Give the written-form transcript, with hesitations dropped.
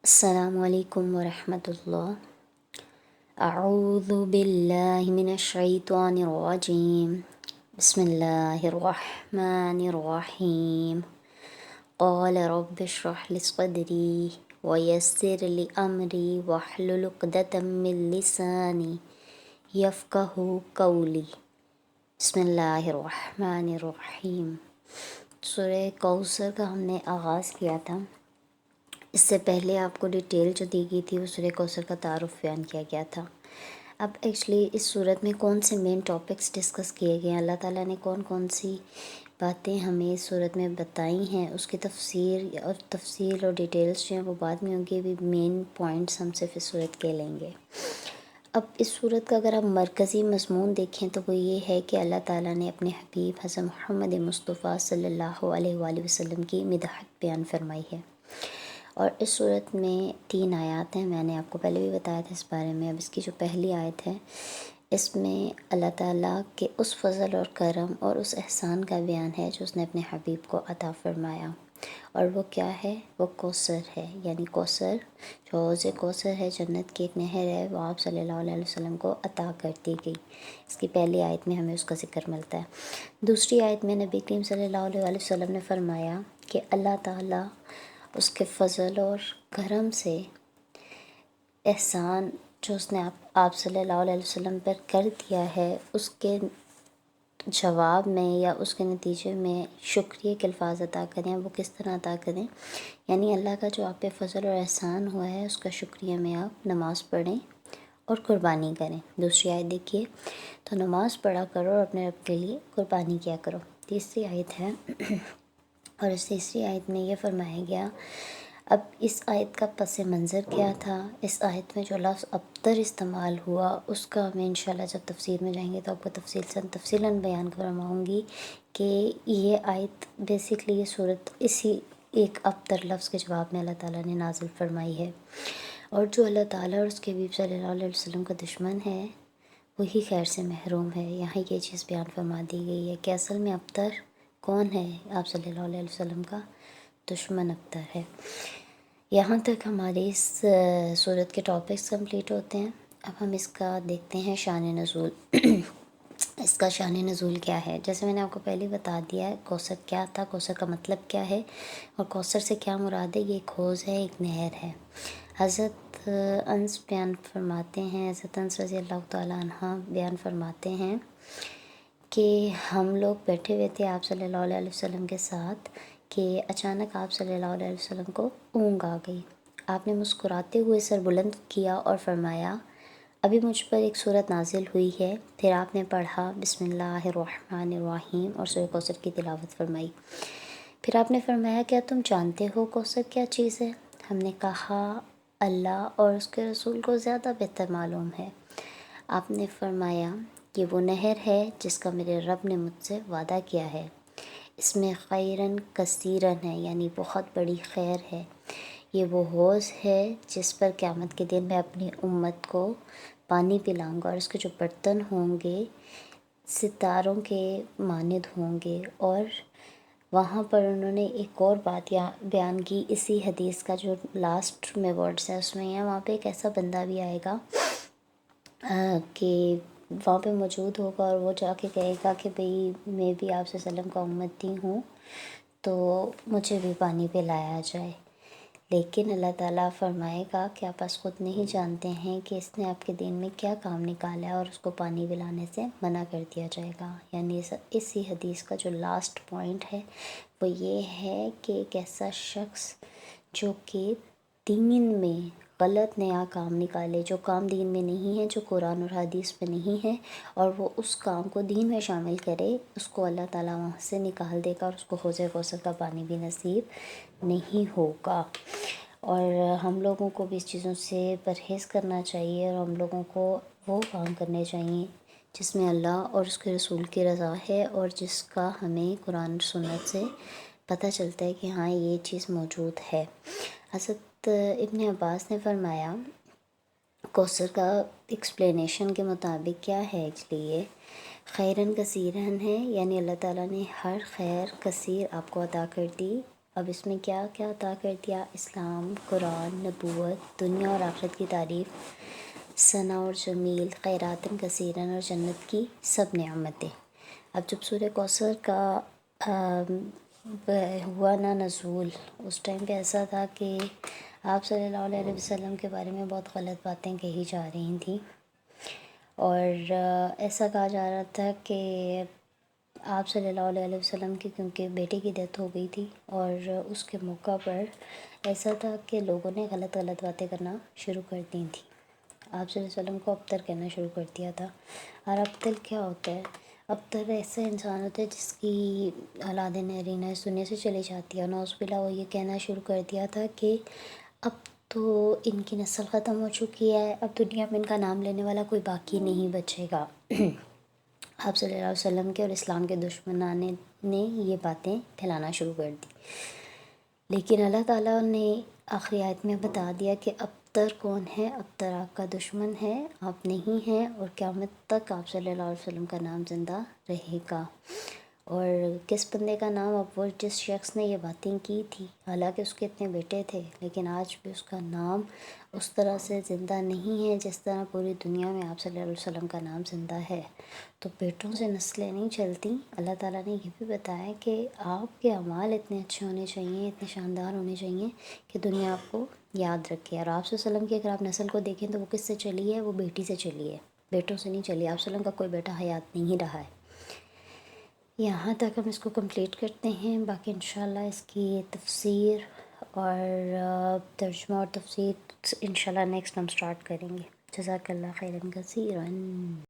السلام علیکم ورحمۃ اللہ۔ اعوذ باللہ من الشیطان الرجیم، بسم اللہ الرحمن الرحیم۔ قال رب اشرح لی صدری ویسر لی امری واحلل عقدۃ من لسانی یفقہوا قولی۔ بسم اللہ الرحمن الرحیم۔ سورہ کوثر کا ہم نے آغاز کیا تھا۔ اس سے پہلے آپ کو ڈیٹیل جو دی گئی تھی وہ سورہ کوثر کا تعارف بیان کیا گیا تھا۔ اب ایکچولی اس صورت میں کون سے مین ٹاپکس ڈسکس کیے گئے ہیں، اللہ تعالیٰ نے کون کون سی باتیں ہمیں اس صورت میں بتائی ہیں، اس کی تفصیل اور ڈیٹیلز جو ہیں وہ بعد میں ہوں گی، بھی مین پوائنٹس ہم صرف اس صورت کے لیں گے۔ اب اس صورت کا اگر آپ مرکزی مضمون دیکھیں تو وہ یہ ہے کہ اللہ تعالیٰ نے اپنے حبیب حضرت محمد مصطفیٰ صلی اللہ علیہ وآلہ وسلم کی مدحت بیان فرمائی ہے، اور اس صورت میں 3 آیات ہیں۔ میں نے آپ کو پہلے بھی بتایا تھا اس بارے میں۔ اب اس کی جو پہلی آیت ہے، اس میں اللہ تعالیٰ کے اس فضل اور کرم اور اس احسان کا بیان ہے جو اس نے اپنے حبیب کو عطا فرمایا، اور وہ کیا ہے؟ وہ کوثر ہے، یعنی کوثر جو حوض کوثر ہے، جنت کی ایک نہر ہے، وہ آپ صلی اللہ علیہ وسلم کو عطا کر دی گئی۔ اس کی پہلی آیت میں ہمیں اس کا ذکر ملتا ہے۔ دوسری آیت میں نبی کریم صلی اللہ علیہ وسلم نے فرمایا کہ اللہ تعالیٰ اس کے فضل اور کرم سے احسان جو اس نے آپ صلی اللہ علیہ وسلم پر کر دیا ہے، اس کے جواب میں یا اس کے نتیجے میں شکریہ کے الفاظ عطا کریں۔ وہ کس طرح عطا کریں؟ یعنی اللہ کا جو آپ پہ فضل اور احسان ہوا ہے، اس کا شکریہ میں آپ نماز پڑھیں اور قربانی کریں۔ دوسری آیت دیکھیے، تو نماز پڑھا کرو اور اپنے رب کے لیے قربانی کیا کرو۔ تیسری آیت ہے، اور اس تیسری آیت میں یہ فرمایا گیا، اب اس آیت کا پس منظر کیا تھا؟ اس آیت میں جو لفظ ابتر استعمال ہوا، اس کا میں انشاءاللہ جب تفسیر میں جائیں گے تو آپ کو تفصیلاً بیان فرماؤں گی کہ یہ آیت بیسکلی یہ صورت اسی ایک ابتر لفظ کے جواب میں اللہ تعالیٰ نے نازل فرمائی ہے، اور جو اللہ تعالیٰ اور اس کے حبیب صلی اللہ علیہ وسلم کا دشمن ہے وہی خیر سے محروم ہے۔ یہاں یہ چیز بیان فرما دی گئی ہے کہ اصل میں ابتر کون ہے؟ آپ صلی اللہ علیہ وسلم کا دشمن ابتر ہے۔ یہاں تک ہماری اس صورت کے ٹاپکس کمپلیٹ ہوتے ہیں۔ اب ہم اس کا دیکھتے ہیں شان نزول۔ اس کا شان نزول کیا ہے؟ جیسے میں نے آپ کو پہلے ہی بتا دیا ہے کوثر کیا تھا، کوثر کا مطلب کیا ہے، اور کوثر سے کیا مراد ہے۔ یہ ایک حوض ہے، ایک نہر ہے۔ حضرت انس بیان فرماتے ہیں، حضرت انس رضی اللہ تعالیٰ عنہ بیان فرماتے ہیں کہ ہم لوگ بیٹھے ہوئے تھے آپ صلی اللہ علیہ وسلم کے ساتھ کہ اچانک آپ صلی اللہ علیہ وسلم کو اونگ آ گئی۔ آپ نے مسکراتے ہوئے سر بلند کیا اور فرمایا، ابھی مجھ پر ایک سورت نازل ہوئی ہے۔ پھر آپ نے پڑھا بسم اللہ الرحمن الرحیم اور سورہ کوثر کی تلاوت فرمائی۔ پھر آپ نے فرمایا، کیا تم جانتے ہو کوثر کیا چیز ہے؟ ہم نے کہا، اللہ اور اس کے رسول کو زیادہ بہتر معلوم ہے۔ آپ نے فرمایا، یہ وہ نہر ہے جس کا میرے رب نے مجھ سے وعدہ کیا ہے، اس میں خیرن کثیرن ہے، یعنی بہت بڑی خیر ہے۔ یہ وہ حوض ہے جس پر قیامت کے دن میں اپنی امت کو پانی پلاؤں گا، اور اس کے جو برتن ہوں گے ستاروں کے مانند ہوں گے۔ اور وہاں پر انہوں نے ایک اور بات بیان کی، اسی حدیث کا جو لاسٹ میں ورڈز ہے اس میں ہے، وہاں پہ ایک ایسا بندہ بھی آئے گا کہ وہاں پہ موجود ہوگا، اور وہ جا کے کہے گا کہ بھئی میں بھی آپ صلی اللہ علیہ وسلم کا امتی ہوں، تو مجھے بھی پانی پلایا جائے۔ لیکن اللہ تعالیٰ فرمائے گا کہ آپ بس خود نہیں جانتے ہیں کہ اس نے آپ کے دین میں کیا کام نکالا ہے، اور اس کو پانی پلانے سے منع کر دیا جائے گا۔ یعنی اسی حدیث کا جو لاسٹ پوائنٹ ہے وہ یہ ہے کہ ایک ایسا شخص جو کہ دین میں غلط نیا کام نکالے، جو کام دین میں نہیں ہے، جو قرآن اور حدیث میں نہیں ہے، اور وہ اس کام کو دین میں شامل کرے، اس کو اللہ تعالیٰ وہاں سے نکال دے گا، اور اس کو حوض کوثر کا پانی بھی نصیب نہیں ہوگا۔ اور ہم لوگوں کو بھی اس چیزوں سے پرہیز کرنا چاہیے، اور ہم لوگوں کو وہ کام کرنے چاہیے جس میں اللہ اور اس کے رسول کی رضا ہے، اور جس کا ہمیں قرآن اور سنت سے پتہ چلتا ہے کہ ہاں یہ چیز موجود ہے۔ حضرت ابن عباس نے فرمایا، کوثر کا ایکسپلینیشن کے مطابق کیا ہے ایکچولی یہ خیرن کثیرن ہے، یعنی اللہ تعالیٰ نے ہر خیر کثیر آپ کو عطا کر دی اب اس میں کیا کیا عطا کر دیا؟ اسلام، قرآن، نبوت، دنیا اور آخرت کی تعریف، ثنا اور جمیل، خیرات کثیرن اور جنت کی سب نعمتیں۔ اب جب سورہ کوثر کا ہوا نا نزول، اس ٹائم پہ ایسا تھا کہ آپ صلی اللہ علیہ وسلم کے بارے میں بہت غلط باتیں کہی جا رہی تھیں، اور ایسا کہا جا رہا تھا کہ آپ صلی اللہ علیہ وسلم کی کیونکہ بیٹے کی ڈیتھ ہو گئی تھی، اور اس کے موقع پر ایسا تھا کہ لوگوں نے غلط غلط باتیں کرنا شروع کر دی تھیں۔ آپ صلی اللہ علیہ وسلم کو ابتر کہنا شروع کر دیا تھا۔ اور ابتر کیا ہوتا ہے؟ ابتر ایسا انسان ہوتا ہے جس کی اولاد نرینہ اس دنیا سے چلی جاتی ہے، اور نعوذ باللہ وہ یہ کہنا شروع کر دیا تھا کہ اب تو ان کی نسل ختم ہو چکی ہے، اب دنیا میں ان کا نام لینے والا کوئی باقی نہیں بچے گا۔ آپ صلی اللہ علیہ وسلم کے اور اسلام کے دشمنان نے یہ باتیں پھیلانا شروع کر دی، لیکن اللہ تعالیٰ نے آخری آیت میں بتا دیا کہ ابتر کون ہے؟ ابتر آپ کا دشمن ہے، آپ نہیں ہیں، اور قیامت تک آپ صلی اللہ علیہ وسلم کا نام زندہ رہے گا۔ اور کس بندے کا نام؟ اب وہ جس شخص نے یہ باتیں کی تھی، حالانکہ اس کے اتنے بیٹے تھے، لیکن آج بھی اس کا نام اس طرح سے زندہ نہیں ہے جس طرح پوری دنیا میں آپ صلی اللہ علیہ وسلم کا نام زندہ ہے۔ تو بیٹوں سے نسلیں نہیں چلتی۔ اللہ تعالیٰ نے یہ بھی بتایا کہ آپ کے اعمال اتنے اچھے ہونے چاہیے، اتنے شاندار ہونے چاہیے کہ دنیا آپ کو یاد رکھے۔ اور آپ صلی اللہ علیہ وسلم کی اگر آپ نسل کو دیکھیں تو وہ کس سے چلی ہے؟ وہ بیٹی سے چلی ہے، بیٹوں سے نہیں چلی۔ آپ صلی اللہ علیہ وسلم کا کوئی بیٹا حیات نہیں رہا ہے۔ یہاں تک ہم اس کو کمپلیٹ کرتے ہیں، باقی انشاءاللہ اس کی تفسیر اور ترجمہ اور تفسیر انشاءاللہ نیکسٹ ہم سٹارٹ کریں گے۔ جزاک اللہ خیرا کثیرا۔